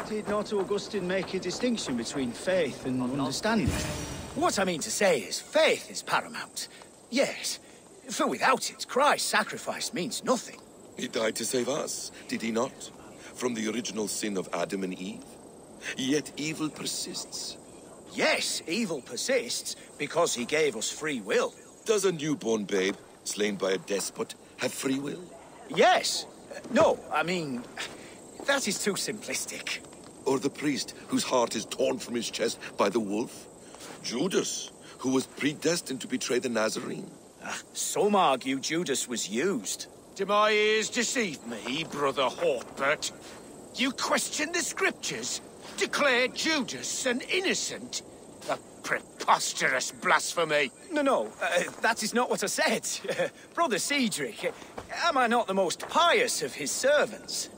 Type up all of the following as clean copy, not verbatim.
Did not Augustine make a distinction between faith and understanding? What I mean to say is, faith is paramount. Yes, for without it, Christ's sacrifice means nothing. He died to save us, did he not? From the original sin of Adam and Eve. Yet evil persists. Yes, evil persists because he gave us free will. Does a newborn babe, slain by a despot, have free will? Yes. No, I mean, that is too simplistic. Or the priest whose heart is torn from his chest by the wolf? Judas, who was predestined to betray the Nazarene? Some argue Judas was used. Do my ears deceive me, Brother Hawkbert? You question the scriptures? Declare Judas an innocent? A preposterous blasphemy! No, that is not what I said. Brother Cedric, am I not the most pious of his servants?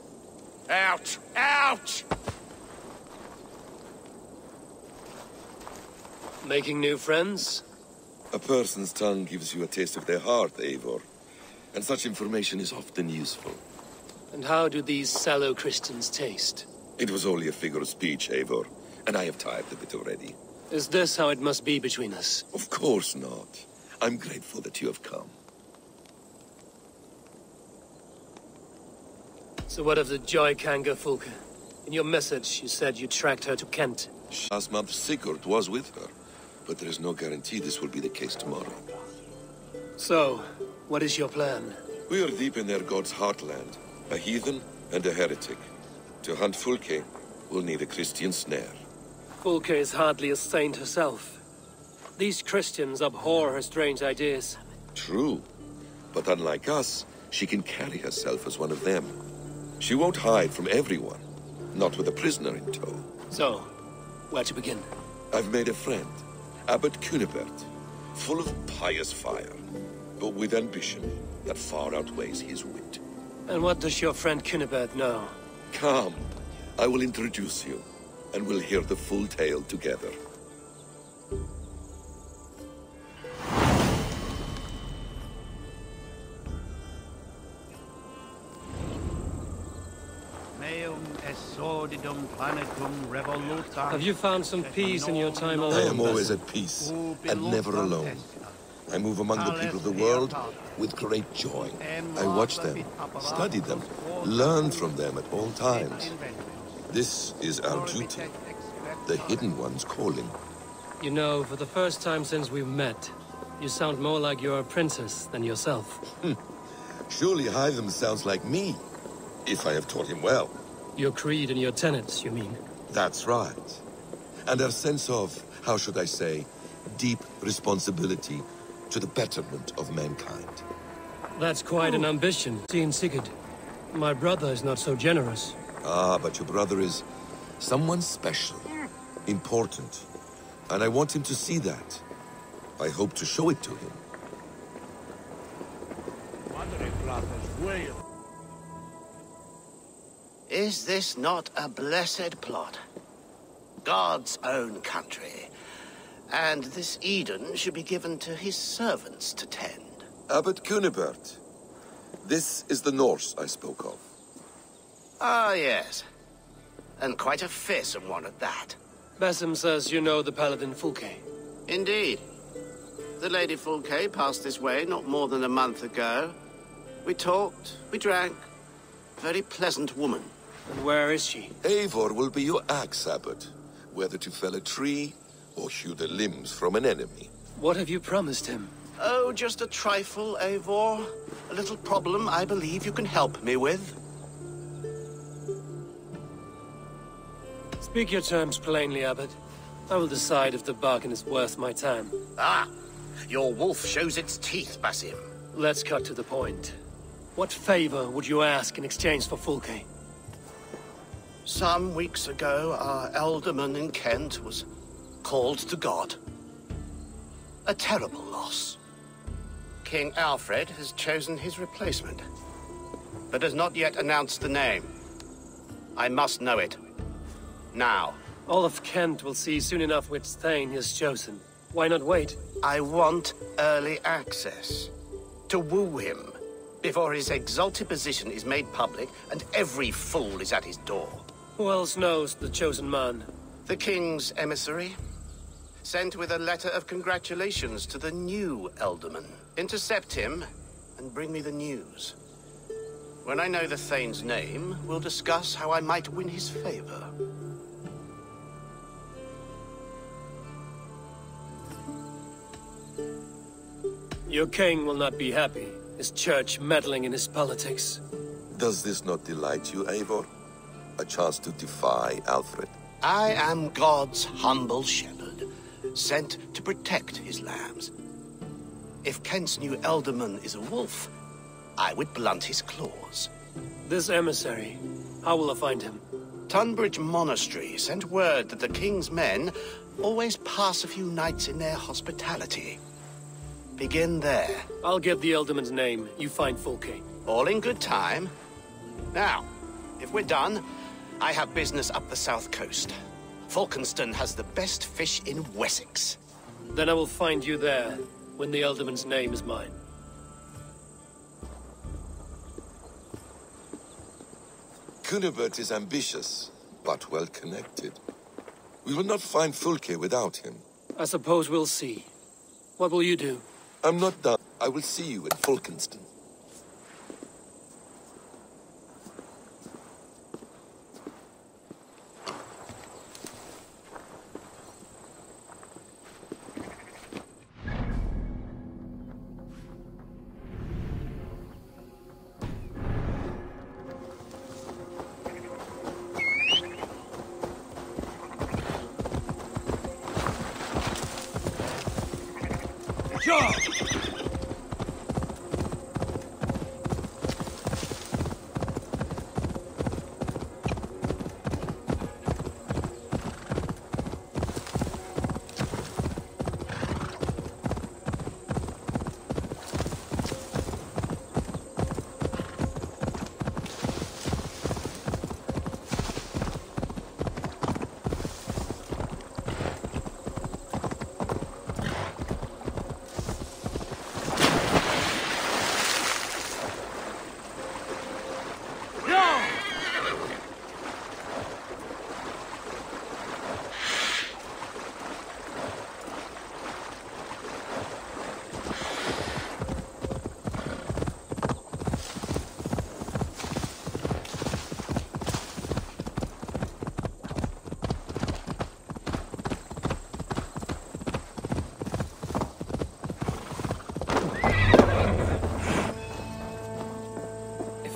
Out! Out! Making new friends? A person's tongue gives you a taste of their heart, Eivor. And such information is often useful. And how do these sallow Christians taste? It was only a figure of speech, Eivor, and I have tired of it already. Is this how it must be between us? Of course not. I'm grateful that you have come. So what of the Joy Kanga Fulka? In your message, you said you tracked her to Kent. Last month, Sigurd was with her, but there is no guarantee this will be the case tomorrow. So, what is your plan? We are deep in their god's heartland, a heathen and a heretic. To hunt Fulke, we'll need a Christian snare. Fulke is hardly a saint herself. These Christians abhor her strange ideas. True, but unlike us, she can carry herself as one of them. She won't hide from everyone, not with a prisoner in tow. So, where to begin? I've made a friend, Abbot Cunibert, full of pious fire, but with ambition that far outweighs his wit. And what does your friend Cunibert know? Come, I will introduce you, and we'll hear the full tale together. Have you found some peace in your time alone? I am always at peace, and never alone. I move among the people of the world with great joy. I watch them, study them, learn from them at all times. This is our duty, the Hidden One's calling. You know, for the first time since we've met, you sound more like you're a princess than yourself. Surely Hytham sounds like me, if I have taught him well. Your creed and your tenets, you mean? That's right. And our sense of, how should I say, deep responsibility to the betterment of mankind. That's quite an ambition, Teen Sigurd. My brother is not so generous. Ah, but your brother is someone special, important, and I want him to see that. I hope to show it to him. Is this not a blessed plot? God's own country. And this Eden should be given to his servants to tend. Abbot Cunibert, this is the Norse I spoke of. Ah, yes. And quite a fearsome one at that. Basim says you know the paladin Fulke. Indeed. The Lady Fulke passed this way not more than a month ago. We talked, we drank. Very pleasant woman. And where is she? Eivor will be your axe, Abbot, whether to fell a tree or hew the limbs from an enemy. What have you promised him? Oh, just a trifle, Eivor. A little problem I believe you can help me with. Speak your terms plainly, Abbot. I will decide if the bargain is worth my time. Ah! Your wolf shows its teeth, Basim. Let's cut to the point. What favor would you ask in exchange for Fulke? Some weeks ago, our alderman in Kent was called to God. A terrible loss. King Alfred has chosen his replacement, but has not yet announced the name. I must know it. Now. All of Kent will see soon enough which Thane is chosen. Why not wait? I want early access. To woo him, before his exalted position is made public and every fool is at his door. Who else knows the chosen man? The king's emissary, sent with a letter of congratulations to the new Elderman. Intercept him and bring me the news. When I know the Thane's name, we'll discuss how I might win his favor. Your king will not be happy. His church meddling in his politics. Does this not delight you, Eivor? A chance to defy Alfred? I am God's humble shepherd, sent to protect his lambs. If Kent's new Elderman is a wolf, I would blunt his claws. This emissary, how will I find him? Tunbridge Monastery sent word that the king's men always pass a few nights in their hospitality. Begin there. I'll get the Elderman's name. You find Fulke. All in good time. Now, if we're done, I have business up the south coast. Falkenston has the best fish in Wessex. Then I will find you there, when the Elderman's name is mine. Cunibert is ambitious, but well-connected. We will not find Fulke without him. I suppose we'll see. What will you do? I'm not done. I will see you at Falkenston.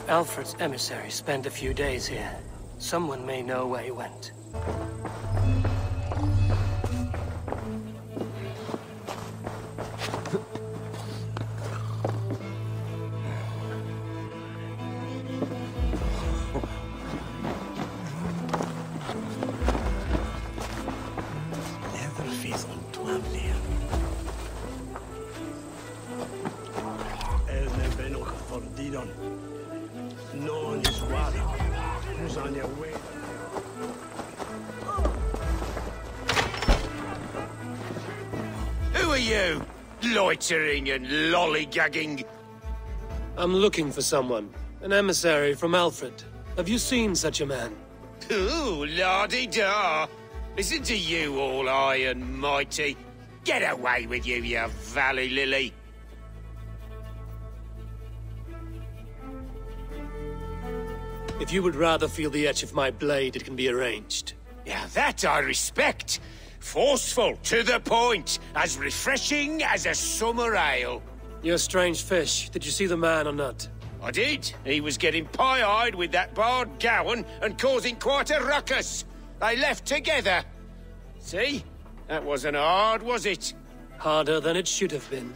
Alfred's emissary spent a few days here. Someone may know where he went. Who are you? Loitering and lollygagging? I'm looking for someone. An emissary from Alfred. Have you seen such a man? Ooh, la-di-da. Listen to you, all high and mighty. Get away with you, you valley lily. If you would rather feel the edge of my blade, it can be arranged. Yeah, that I respect. Forceful, to the point, as refreshing as a summer ale. You're a strange fish. Did you see the man or not? I did. He was getting pie-eyed with that Bard Gowan and causing quite a ruckus. They left together. See? That wasn't hard, was it? Harder than it should have been.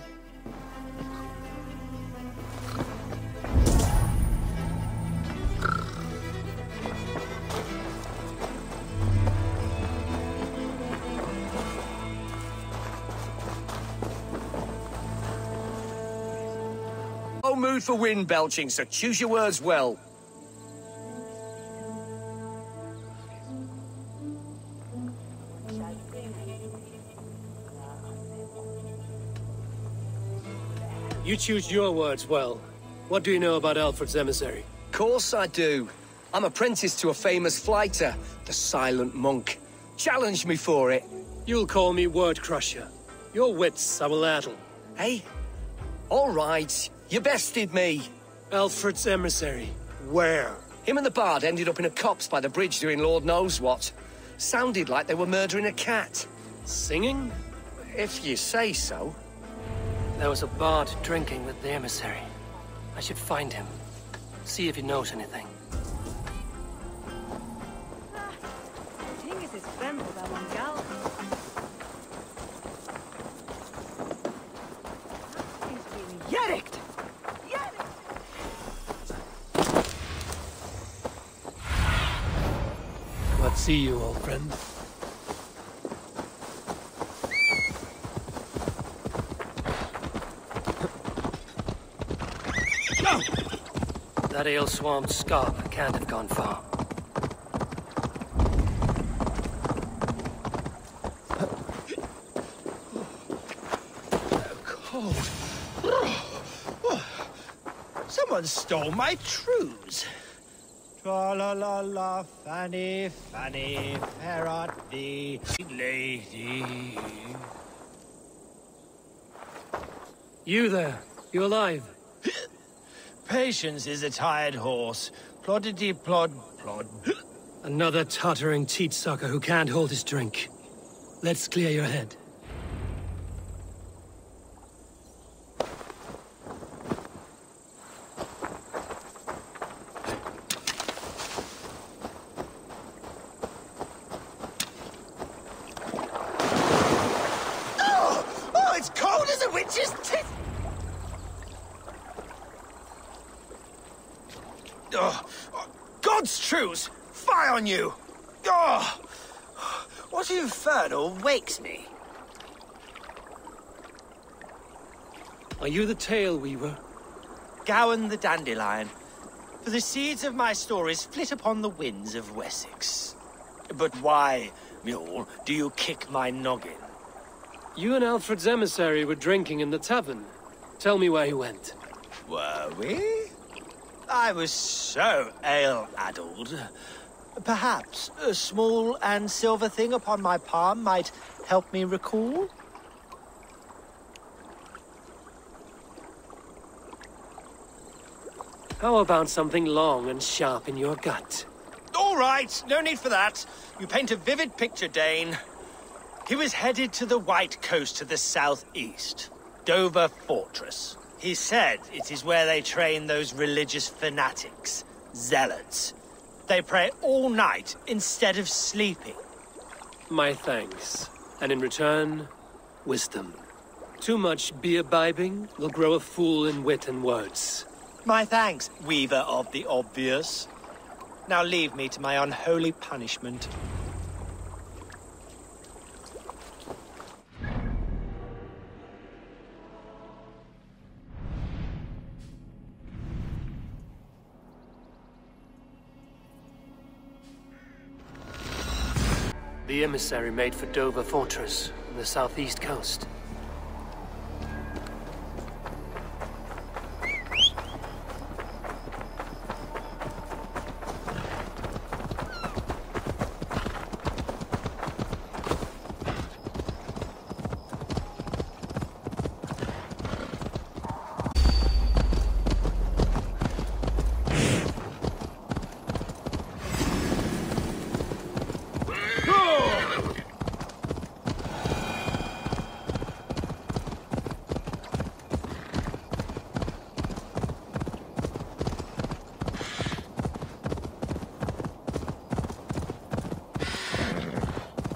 No mood for wind belching, so choose your words well. You choose your words well. What do you know about Alfred's emissary? Course I do. I'm apprenticed to a famous fighter, the Silent Monk. Challenge me for it. You'll call me Word Crusher. Your wits I will addle. Hey? All right, you bested me. Alfred's emissary. Where? Him and the bard ended up in a copse by the bridge doing Lord knows what. Sounded like they were murdering a cat. Singing? If you say so. There was a bard drinking with the emissary. I should find him. See if he knows anything. What see you, old friend? That ale-swamped scarp can't have gone far. Cold. Someone stole my trews. Tra-la-la-la, Fanny, Fanny, fair art thee, lady. You there? You alive? Patience is a tired horse. Ploddity plod plod. Another tottering teat-sucker who can't hold his drink. Let's clear your head. Oh, it's cold as a witch's teeth! God's truths! Fie on you! Oh, what infernal wakes me? Are you the tale weaver? Gowan the dandelion. For the seeds of my stories flit upon the winds of Wessex. But why, mule, do you kick my noggin? You and Alfred's emissary were drinking in the tavern. Tell me where he went. Were we? I was so ale-addled. Perhaps a small and silver thing upon my palm might help me recall? How about something long and sharp in your gut? All right, no need for that. You paint a vivid picture, Dane. He was headed to the White Coast to the southeast, Dover Fortress. He said it is where they train those religious fanatics, zealots. They pray all night instead of sleeping. My thanks. And in return, wisdom. Too much beer-bibbing will grow a fool in wit and words. My thanks, weaver of the obvious. Now leave me to my unholy punishment. The emissary made for Dover Fortress on the southeast coast.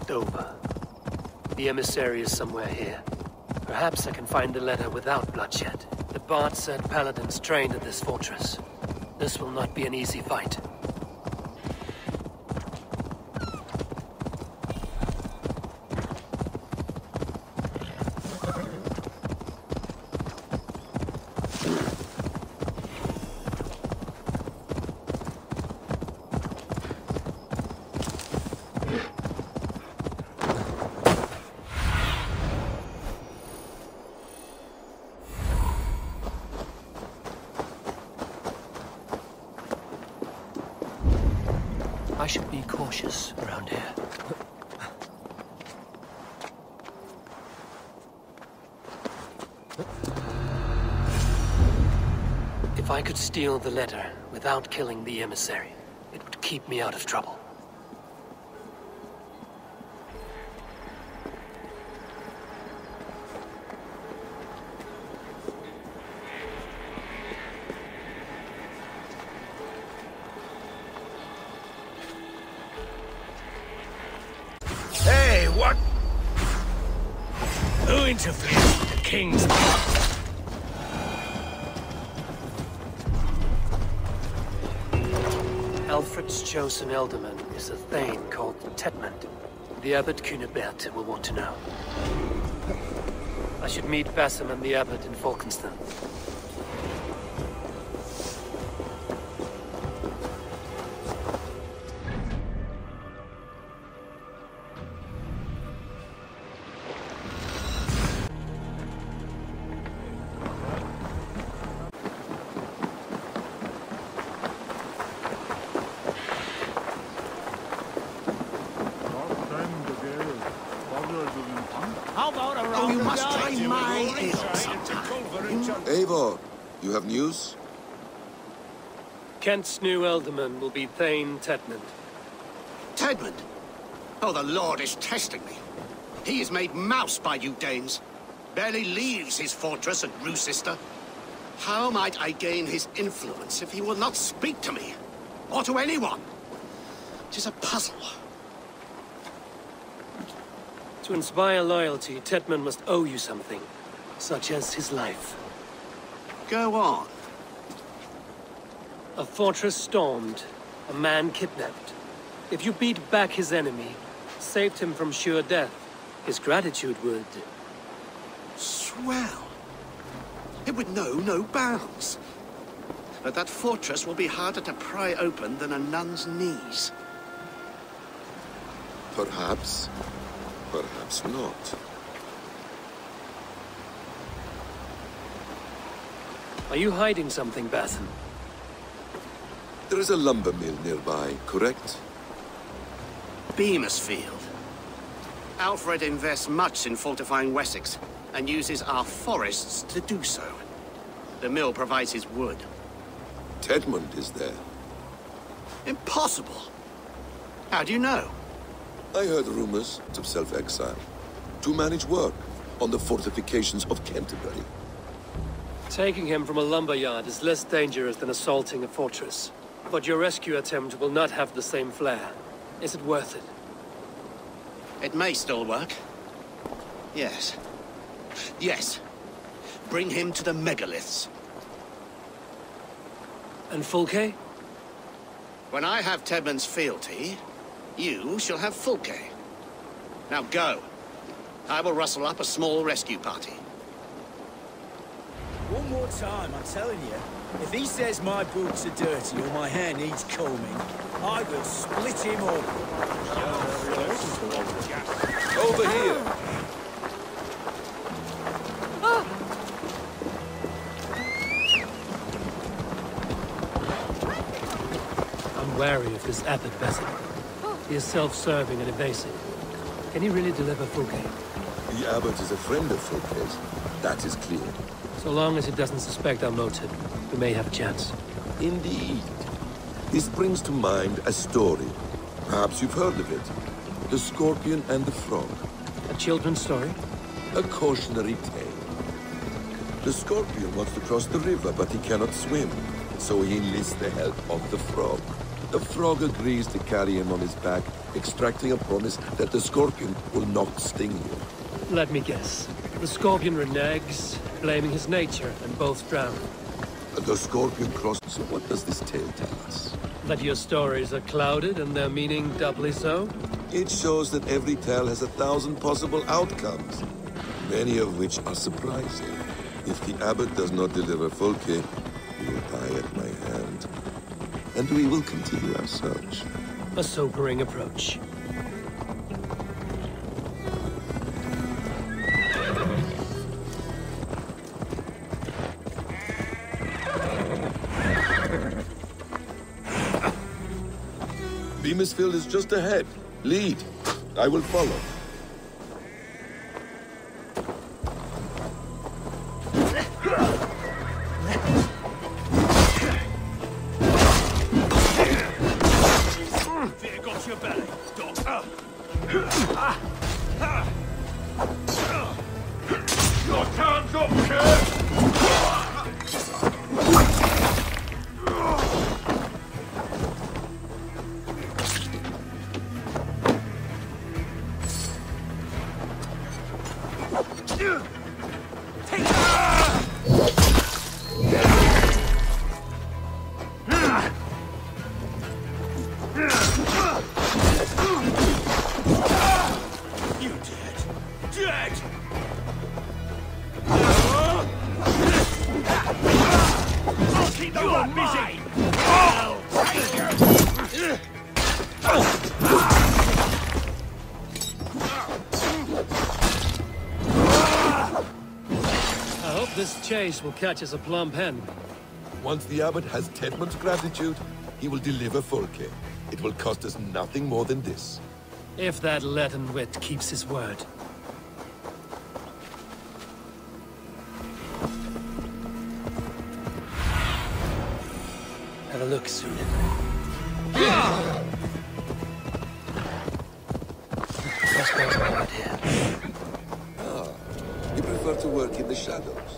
Dover. The emissary is somewhere here. Perhaps I can find the letter without bloodshed. The bard said paladins trained at this fortress. This will not be an easy fight. I should be cautious around here. If I could steal the letter without killing the emissary, it would keep me out of trouble. Hey, what? Who interferes with the king's plot? Alfred's chosen ealdorman is a thane called Tedmund. The Abbot Cunibert will want to know. I should meet Basim and the Abbot in Falkenston. Oh, you must try my ale sometime. Eivor, you have news? Kent's new ealdorman will be Thane Tedmund. Tedmund? Oh, the Lord is testing me. He is made mouse by you Danes. Barely leaves his fortress at Roosister. How might I gain his influence if he will not speak to me? Or to anyone? It is a puzzle. To inspire loyalty, Tedmund must owe you something, such as his life. Go on. A fortress stormed, a man kidnapped. If you beat back his enemy, saved him from sure death, his gratitude would... Swell. It would know no bounds. But that fortress will be harder to pry open than a nun's knees. Perhaps. Perhaps not. Are you hiding something, Basim? There is a lumber mill nearby, correct? Beamisfield. Alfred invests much in fortifying Wessex, and uses our forests to do so. The mill provides his wood. Tedmund is there. Impossible! How do you know? I heard rumors of self-exile. To manage work on the fortifications of Canterbury. Taking him from a lumberyard is less dangerous than assaulting a fortress. But your rescue attempt will not have the same flair. Is it worth it? It may still work. Yes. Yes. Bring him to the megaliths. And Fulke? When I have Tedmund's fealty, you shall have Fulke. Now go. I will rustle up a small rescue party. One more time, I'm telling you. If he says my boots are dirty or my hair needs combing, I will split him up. Over here! I'm wary of this Abbot Basim. He is self-serving and evasive. Can he really deliver Fulke? The Abbot is a friend of Fulke's. That is clear. So long as he doesn't suspect our motive, we may have a chance. Indeed. This brings to mind a story. Perhaps you've heard of it. The Scorpion and the Frog. A children's story? A cautionary tale. The Scorpion wants to cross the river, but he cannot swim. So he enlists the help of the Frog. The Frog agrees to carry him on his back, extracting a promise that the Scorpion will not sting you. Let me guess. The Scorpion reneges, blaming his nature, and both drown. The Scorpion crossed. So what does this tale tell us? That your stories are clouded and their meaning doubly so? It shows that every tale has 1,000 possible outcomes, many of which are surprising. If the Abbot does not deliver Fulke, he will die at my hand. And we will continue our search. A sobering approach. Beamisfield is just ahead. Lead. I will follow. Fear got your belly, Doc. Your time's up, kid! This chase will catch us a plump hen. Once the abbot has Tedmund's gratitude, he will deliver Fulke. It will cost us nothing more than this. If that leaden wit keeps his word. Have a look, soon. Crossbow's my idea. You prefer to work in the shadows.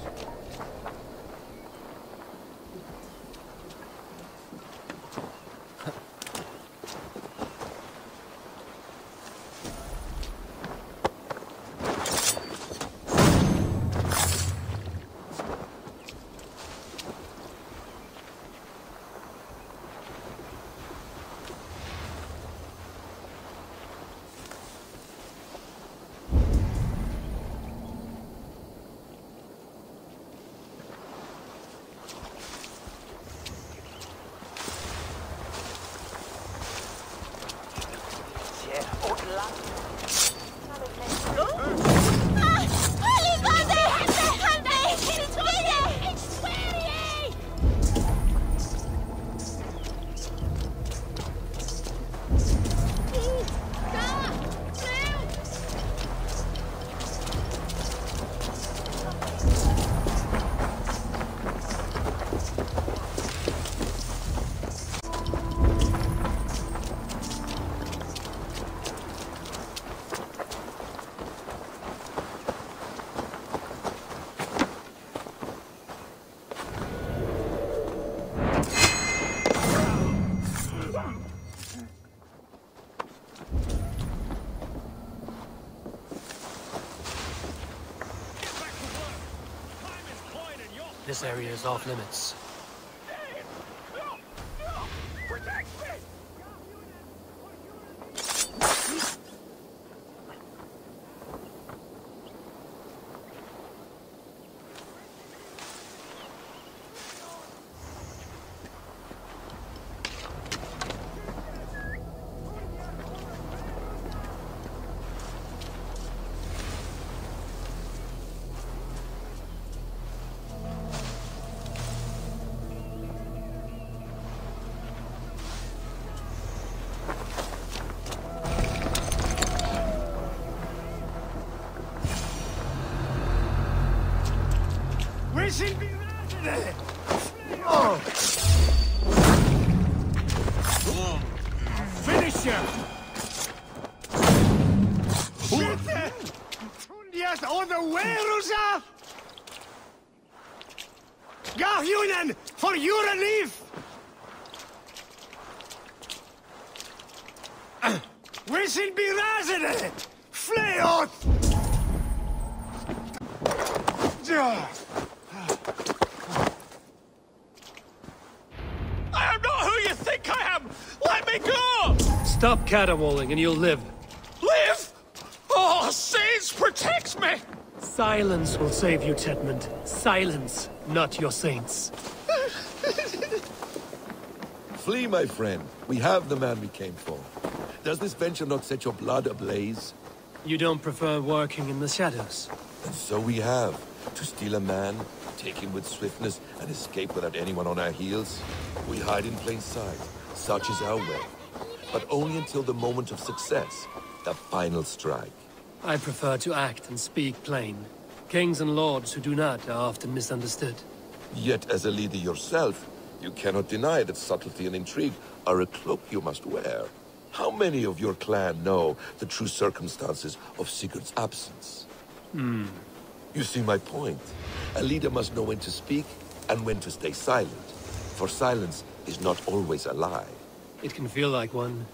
This area is off limits. Finish him! Bitte! Tun die es ohne Wehruse? Gahjunen, for your relief! We sind berazene! Flee out! I am not who you think I am! Let me go! Stop caterwauling and you'll live. Live? Oh, saints, protect me! Silence will save you, Tedmund. Silence, not your saints. Flee, my friend. We have the man we came for. Does this venture not set your blood ablaze? You don't prefer working in the shadows? And so we have. To steal a man, take him with swiftness, and escape without anyone on our heels. We hide in plain sight. Such is our way. but only until the moment of success, the final strike. I prefer to act and speak plain. Kings and lords who do not are often misunderstood. Yet, as a leader yourself, you cannot deny that subtlety and intrigue are a cloak you must wear. How many of your clan know the true circumstances of Sigurd's absence? You see my point. A leader must know when to speak and when to stay silent, for silence is not always a lie. It can feel like one.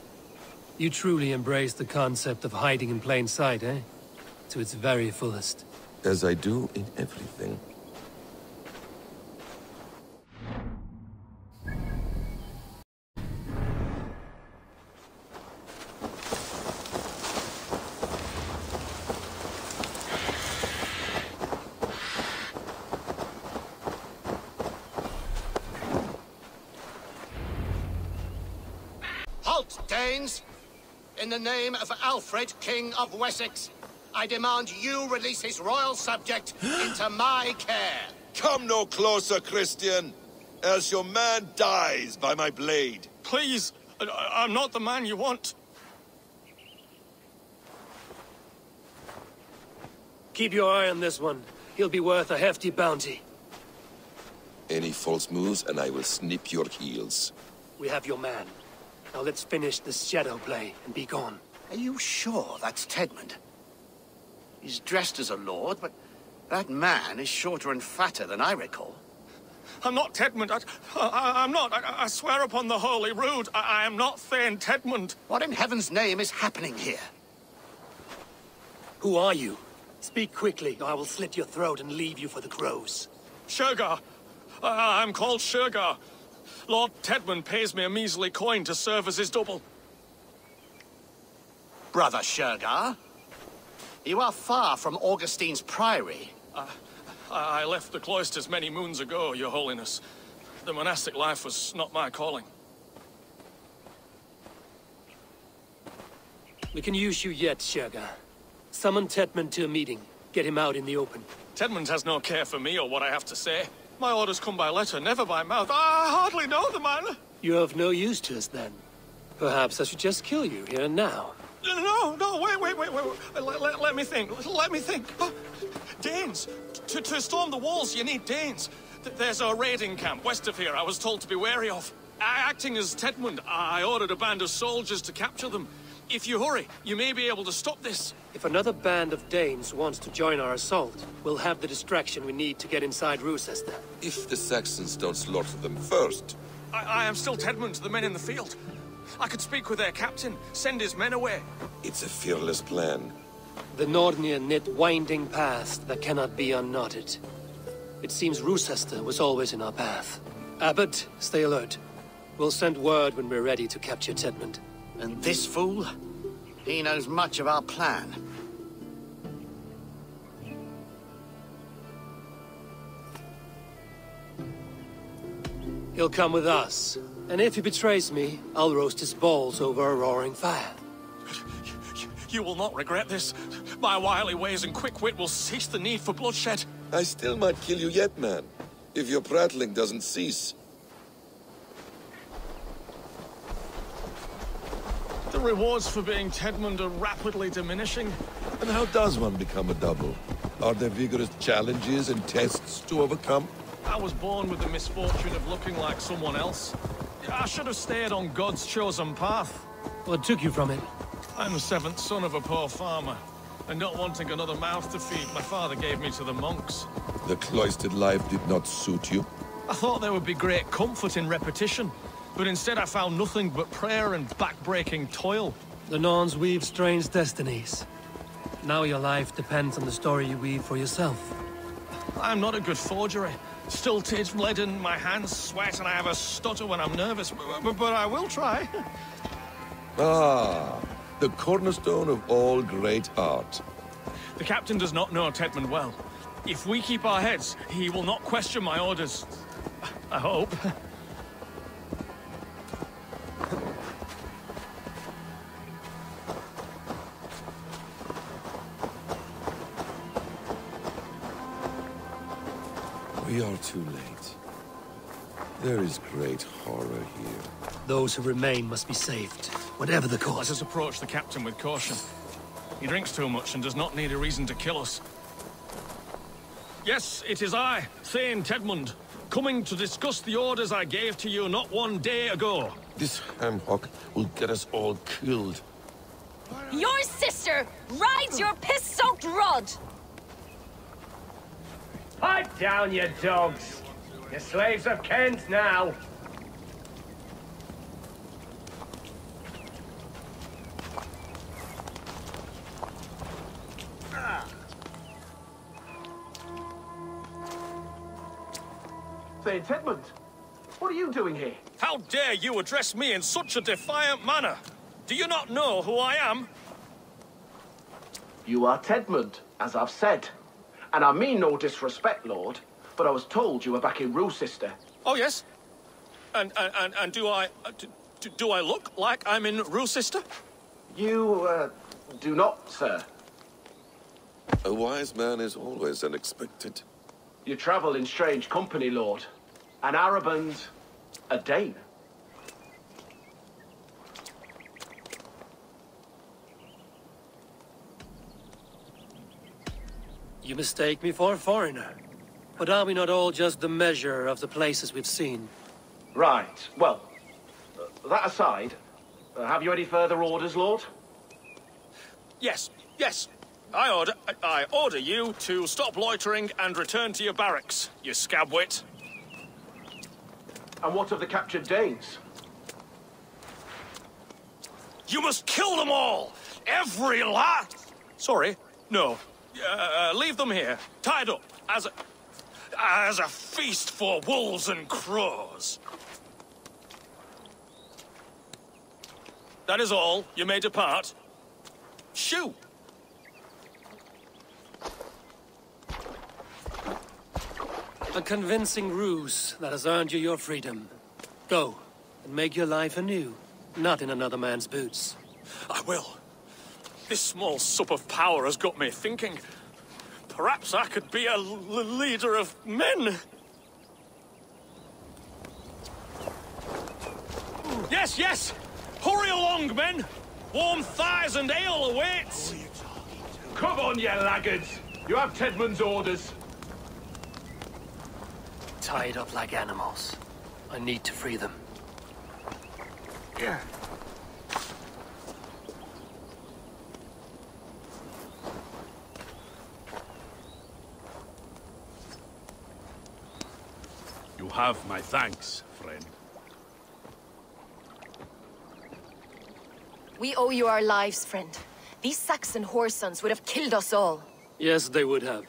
You truly embrace the concept of hiding in plain sight, eh? To its very fullest. As I do in everything. Halt, Danes! In the name of Alfred, King of Wessex, I demand you release his royal subject into my care. Come no closer, Christian, else your man dies by my blade. Please, I'm not the man you want. Keep your eye on this one. He'll be worth a hefty bounty. Any false moves and I will snip your heels. We have your man. Now let's finish this shadow play and be gone. Are you sure that's Tedmund? He's dressed as a lord, but that man is shorter and fatter than I recall. I'm not Tedmund. I'm not. I swear upon the Holy Rood, I am not Thane Tedmund. What in heaven's name is happening here? Who are you? Speak quickly, or I will slit your throat and leave you for the crows. Shergar. I'm called Shergar. Lord Tedmund pays me a measly coin to serve as his double. Brother Shergar? You are far from Augustine's priory. I left the cloisters many moons ago, Your Holiness. The monastic life was not my calling. We can use you yet, Shergar. Summon Tedmund to a meeting. Get him out in the open. Tedmund has no care for me or what I have to say. My orders come by letter, never by mouth. I hardly know the man. You're of no use to us, then. Perhaps I should just kill you here and now. No, wait. Let me think. Danes. To storm the walls, you need Danes. There's a raiding camp west of here I was told to be wary of. Acting as Tedmund, I ordered a band of soldiers to capture them. If you hurry, you may be able to stop this. If another band of Danes wants to join our assault, we'll have the distraction we need to get inside Rochester. If the Saxons don't slaughter them first. I am still Tedmund to the men in the field. I could speak with their captain, send his men away. It's a fearless plan. The Nordnir knit winding paths that cannot be unknotted. It seems Rochester was always in our path. Abbot, stay alert. We'll send word when we're ready to capture Tedmund. And this fool? He knows much of our plan. He'll come with us. And if he betrays me, I'll roast his balls over a roaring fire. You will not regret this. My wily ways and quick wit will cease the need for bloodshed. I still might kill you yet, man. If your prattling doesn't cease. The rewards for being Tedmund are rapidly diminishing. And how does one become a double? Are there vigorous challenges and tests to overcome? I was born with the misfortune of looking like someone else. I should have stayed on God's chosen path. What took you from it? I'm the seventh son of a poor farmer, and not wanting another mouth to feed, my father gave me to the monks. The cloistered life did not suit you? I thought there would be great comfort in repetition, but instead I found nothing but prayer and back-breaking toil. The Norns weave strange destinies. Now your life depends on the story you weave for yourself. I'm not a good forger. Stilted, leaden, my hands sweat, and I have a stutter when I'm nervous, but I will try. Ah, the cornerstone of all great art. The captain does not know Tedmund well. If we keep our heads, he will not question my orders. I hope. We are too late. There is great horror here. Those who remain must be saved, whatever the Let cost. us approach the captain with caution. He drinks too much and does not need a reason to kill us. Yes, it is I, Thane Tedmund, coming to discuss the orders I gave to you not 1 day ago. This hamhock will get us all killed. Your sister rides your piss-soaked rod! Pipe down, you dogs! You're slaves of Kent now! Thane Tedmund, what are you doing here? How dare you address me in such a defiant manner? Do you not know who I am? You are Tedmund, as I've said. And I mean no disrespect, Lord, but I was told you were back in Rochester. Oh, yes? And do I look like I'm in Rochester? You, do not, sir. A wise man is always unexpected. You travel in strange company, Lord. An Arab and a Dane. You mistake me for a foreigner. But are we not all just the measure of the places we've seen? Right, well, that aside, have you any further orders, Lord? Yes. I order you to stop loitering and return to your barracks, you scabwit. And what of the captured Danes? You must kill them all! Every last! Sorry, no. Leave them here, tied up, as a feast for wolves and crows. That is all. You may depart. Shoo! A convincing ruse that has earned you your freedom. Go, and make your life anew, not in another man's boots. I will. This small sup of power has got me thinking. Perhaps I could be a leader of men. Yes! Hurry along, men! Warm thighs and ale awaits! Come on, you laggards! You have Tedmund's orders. Tied up like animals. I need to free them. You have my thanks, friend. We owe you our lives, friend. These Saxon whoresons would have killed us all. Yes, they would have.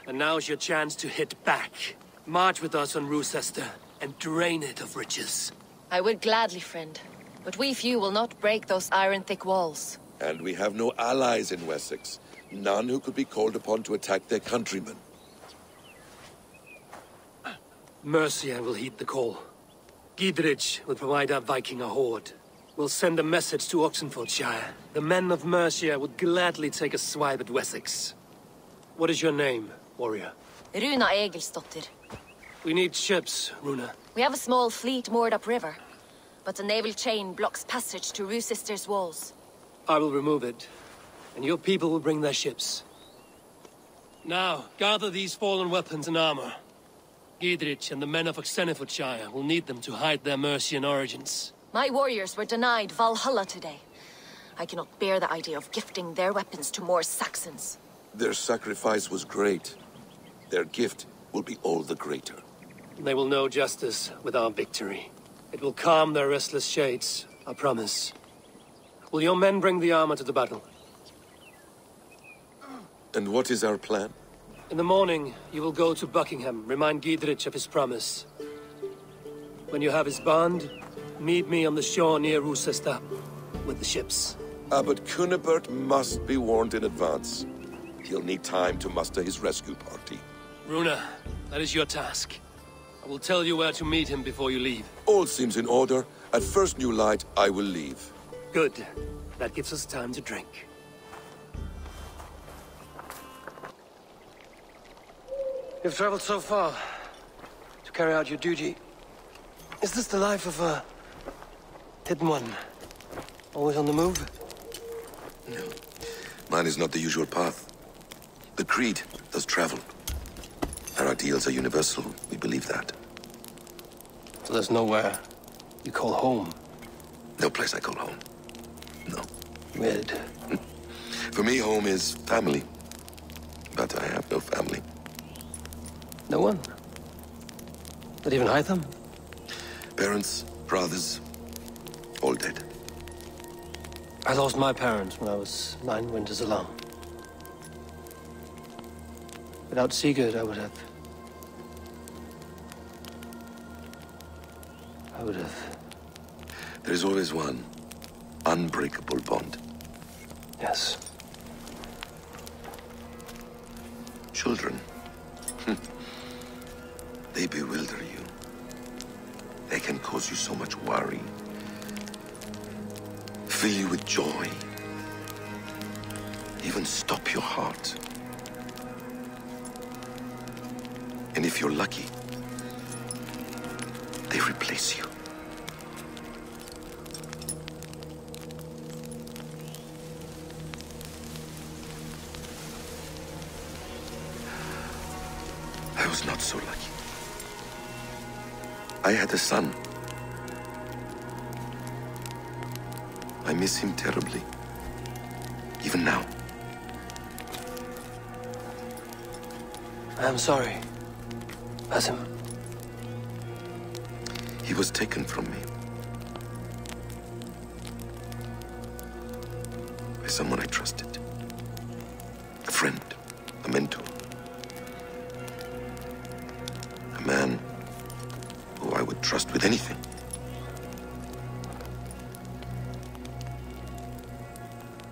And now's your chance to hit back. March with us on Rochester and drain it of riches. I would gladly, friend. But we few will not break those iron-thick walls. And we have no allies in Wessex. None who could be called upon to attack their countrymen. Mercia will heed the call. Gidrich will provide our Viking a horde. We'll send a message to Oxenfordshire. The men of Mercia would gladly take a swipe at Wessex. What is your name, warrior? Runa Egilsdotter. We need ships, Runa. We have a small fleet moored upriver, but the naval chain blocks passage to Rochester's walls. I will remove it, and your people will bring their ships. Now, gather these fallen weapons and armor. Gidrich and the men of Oxenfordshire will need them to hide their Mercian origins. My warriors were denied Valhalla today. I cannot bear the idea of gifting their weapons to more Saxons. Their sacrifice was great. Their gift will be all the greater. They will know justice with our victory. It will calm their restless shades, I promise. Will your men bring the armor to the battle? And what is our plan? In the morning, you will go to Buckingham, remind Gidrich of his promise. When you have his bond, meet me on the shore near Rochester with the ships. Abbot Cunibert must be warned in advance. He'll need time to muster his rescue party. Runa, that is your task. I will tell you where to meet him before you leave. All seems in order. At first new light, I will leave. Good. That gives us time to drink. You've traveled so far to carry out your duty. Is this the life of a hidden one? Always on the move? No. Mine is not the usual path. The Creed does travel. Our ideals are universal. We believe that. So there's nowhere you call home? No place I call home. No. Weird. For me, home is family. But I have no family. No one? Not even Hytham? Parents, brothers, all dead. I lost my parents when I was 9 winters alone. Without Sigurd, I would have... There is always one unbreakable bond. Yes. Children. They bewilder you. They can cause you so much worry. Fill you with joy. Even stop your heart. And if you're lucky, they replace you. I was not so lucky. I had a son. I miss him terribly. Even now. I'm sorry. Basim. He was taken from me. By someone I trusted. A friend. A mentor. A man who I would trust with anything.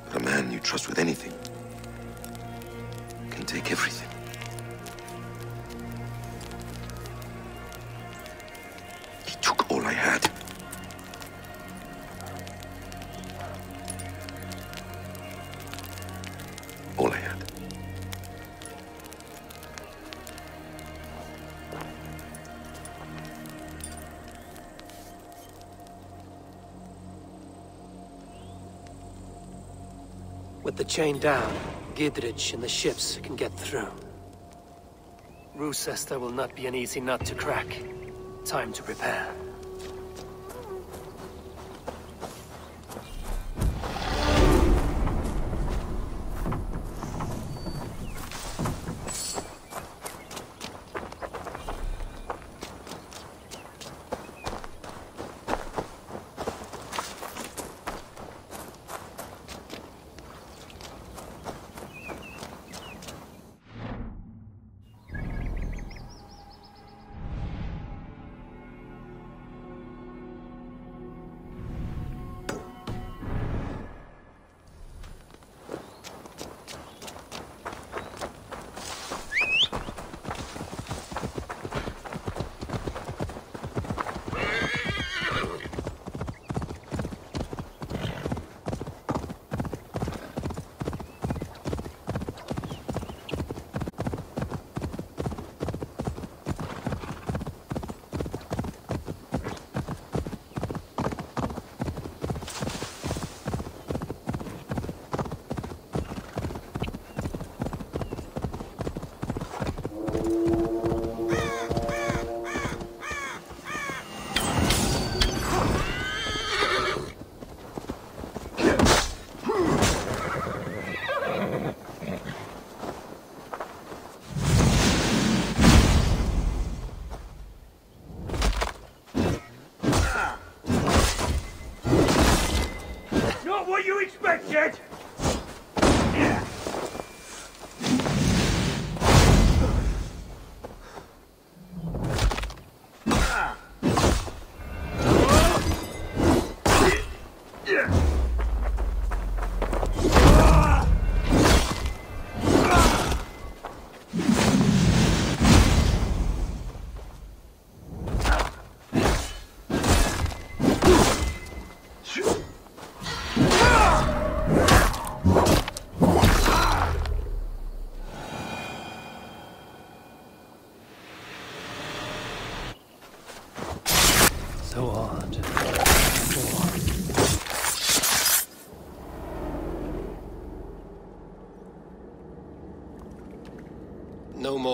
But a man you trust with anything can take everything. He took all I had. All I had. With the chain down, Gidrich and the ships can get through. Roosester will not be an easy nut to crack. Time to prepare.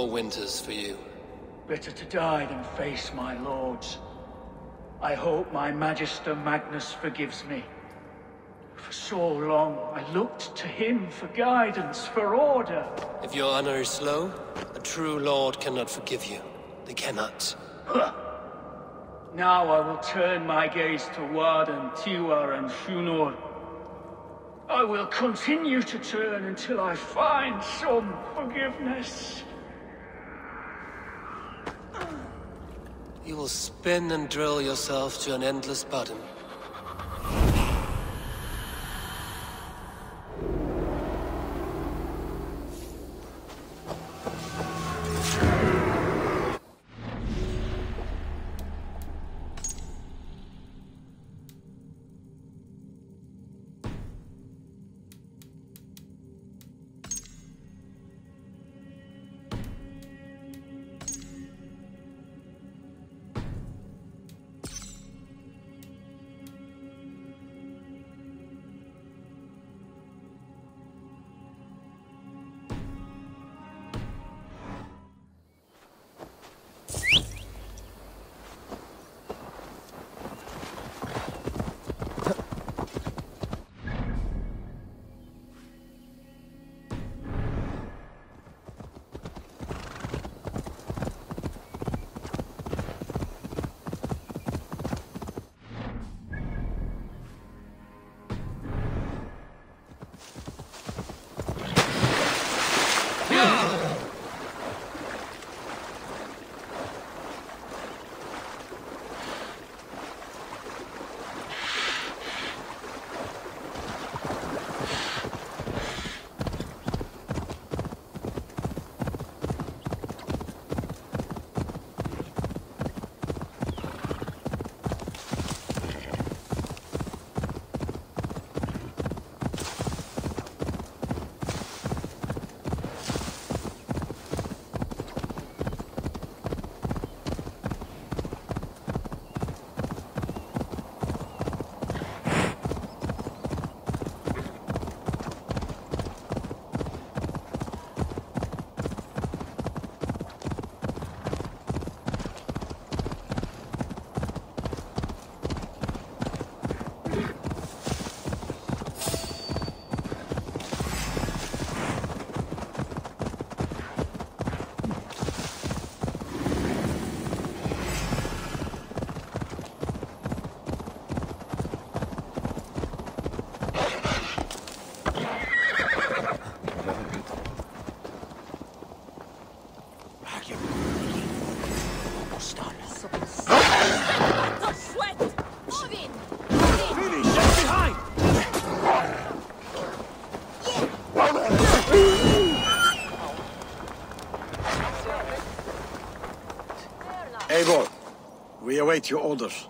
more winters for you. Better to die than face my lords. I hope my Magister Magnus forgives me. For so long, I looked to him for guidance, for order. If your honor is slow, a true lord cannot forgive you. They cannot. Huh. Now I will turn my gaze to Warden, Tiwar, and Shunor. I will continue to turn until I find some forgiveness. You will spin and drill yourself to an endless bottom. Eivor, we await your orders.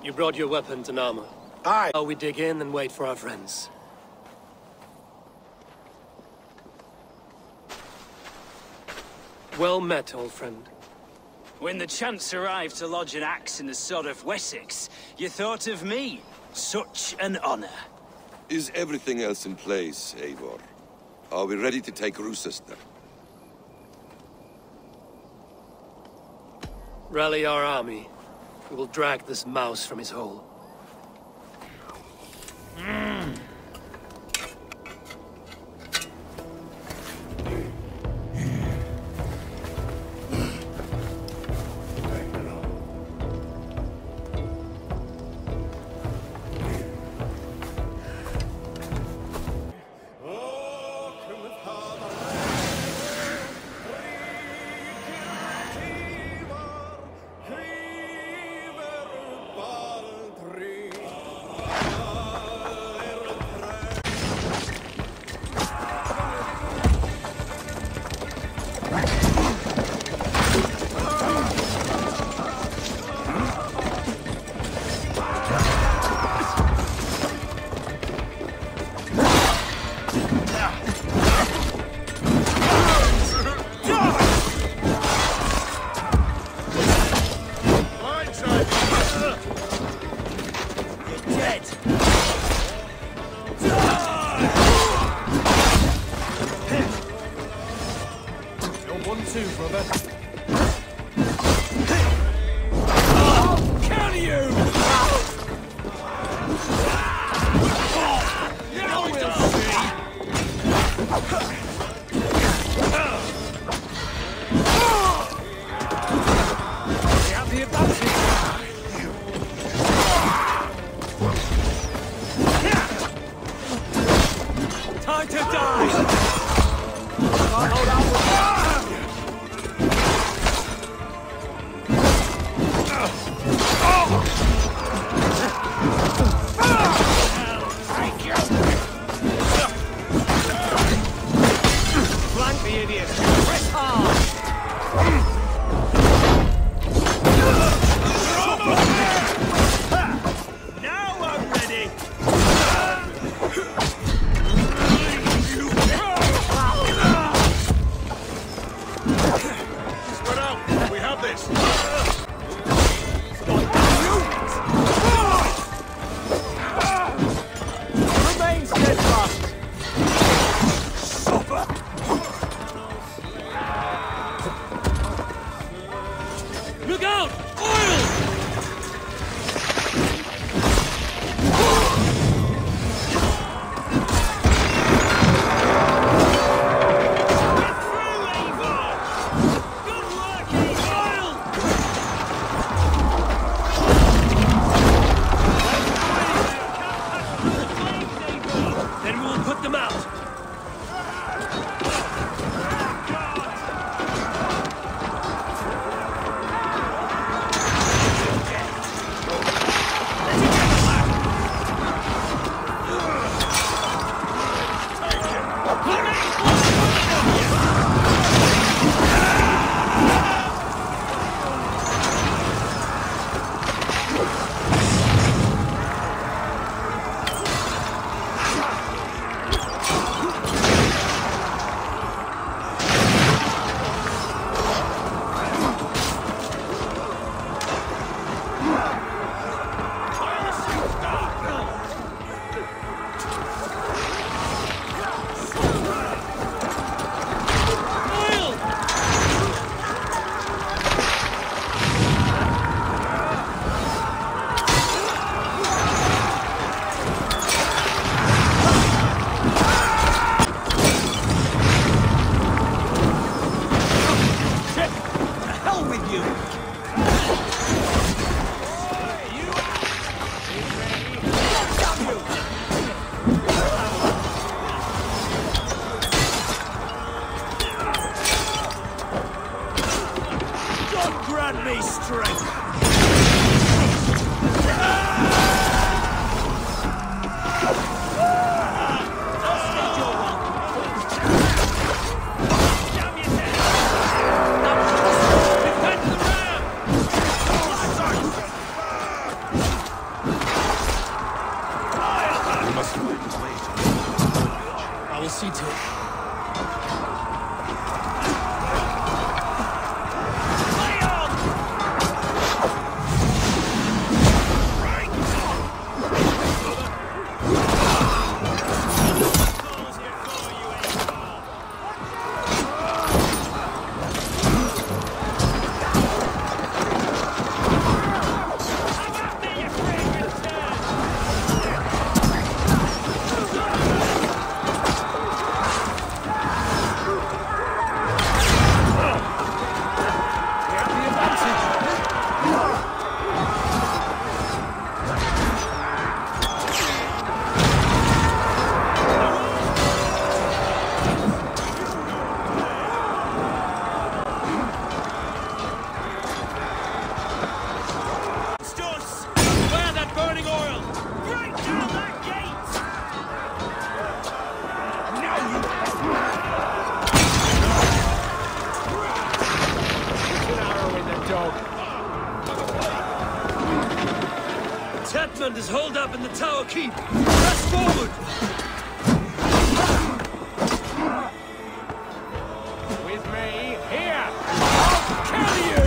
You brought your weapons and armor. Aye. Now we dig in and wait for our friends. Well met, old friend. When the chance arrived to lodge an axe in the sod of Wessex, you thought of me. Such an honor. Is everything else in place, Eivor? Are we ready to take Rochester? Rally our army. We will drag this mouse from his hole. Flank the idiot! Press hard! Now I'm ready! Spread out! We have this! Remain steadfast! Look out! Oil! Then we'll put them out. Grant me strength! I will see to it. Tatman is holed up in the tower keep. Press forward! With me, here! I'll kill you!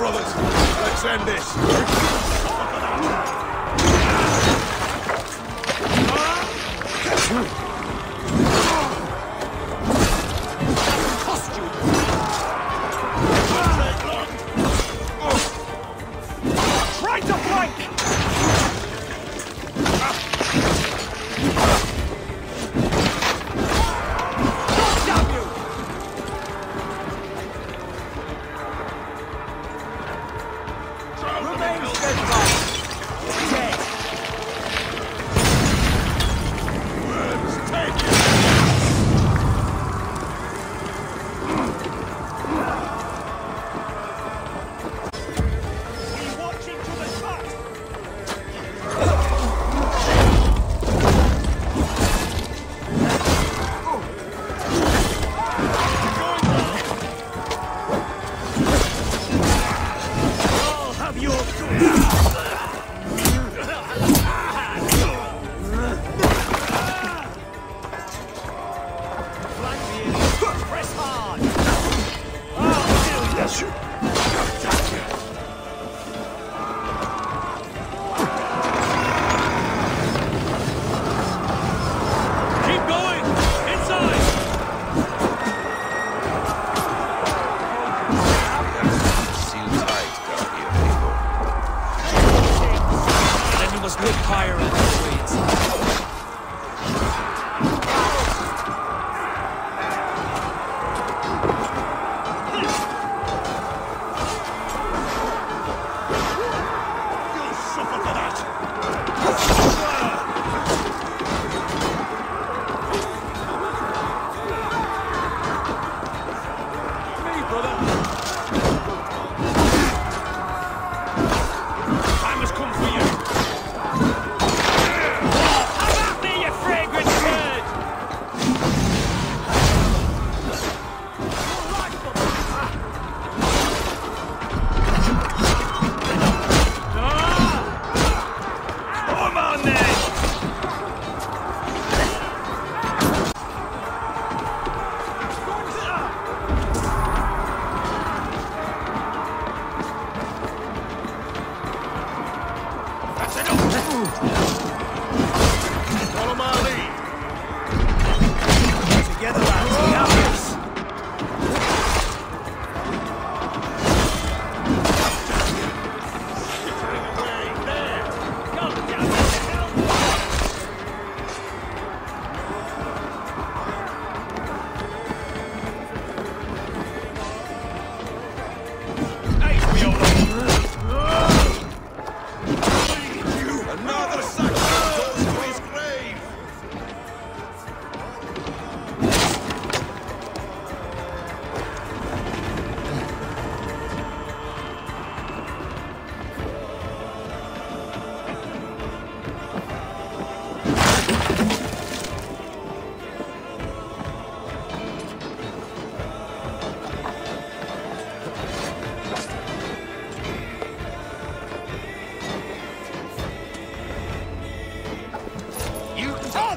Let's end this. Try to flank!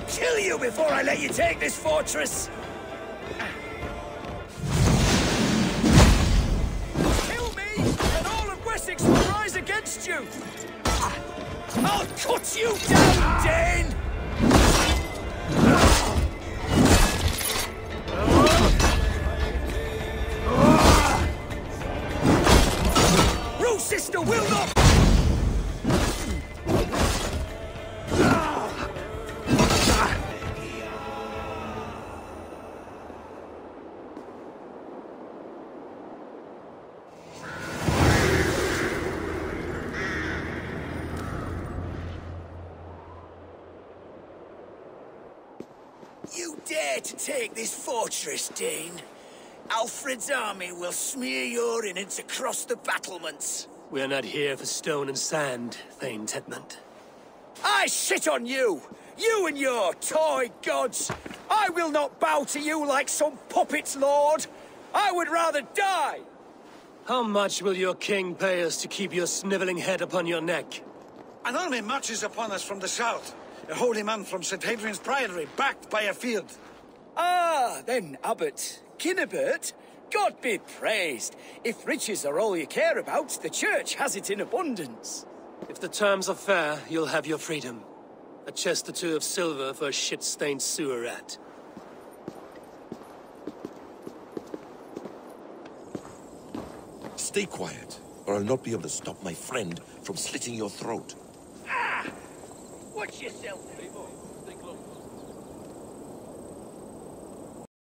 Kill you before I let you take this fortress! Kill me, and all of Wessex will rise against you! I'll cut you down, Dane! Rue sister will not... You dare to take this fortress, Dane? Alfred's army will smear your innards across the battlements. We're not here for stone and sand, Thane Tedmund. I shit on you! You and your toy gods! I will not bow to you like some puppet's lord! I would rather die! How much will your king pay us to keep your sniveling head upon your neck? An army marches upon us from the south. A holy man from St. Hadrian's Priory, backed by a field. Ah, then, Abbot Kinnebert, God be praised. If riches are all you care about, the church has it in abundance. If the terms are fair, you'll have your freedom. A chest or two of silver for a shit-stained sewer rat. Stay quiet, or I'll not be able to stop my friend from slitting your throat. Ah! Watch yourself.